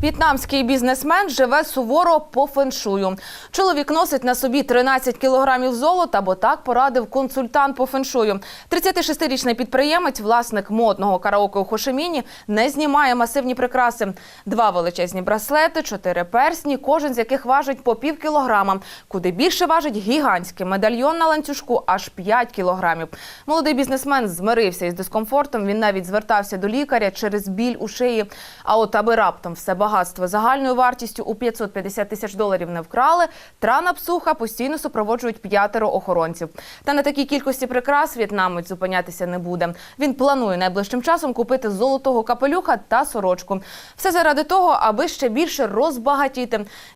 В'єтнамський бізнесмен живе суворо по феншую. Чоловік носить на собі 13 кілограмів золота, бо так порадив консультант по феншую. 36-річний підприємець, власник модного караоке у Хошиміні, не знімає масивні прикраси. 2 величезні браслети, 4 персні, кожен з яких важить по пів кілограма. Куди більше важить гігантський медальйон на ланцюжку – аж 5 кілограмів. Молодий бізнесмен змирився із дискомфортом, він навіть звертався до лікаря через біль у шиї. А от аби раптом все багатство загальною вартістю у $550 тисяч не вкрали, Трана Псуха постійно супроводжують 5 охоронців. Та на такій кількості прикрас в'єтнамець зупинятися не буде. Він планує найближчим часом купити золотого капелюха та сорочку. Все заради того, аби ще більше розбагатіти.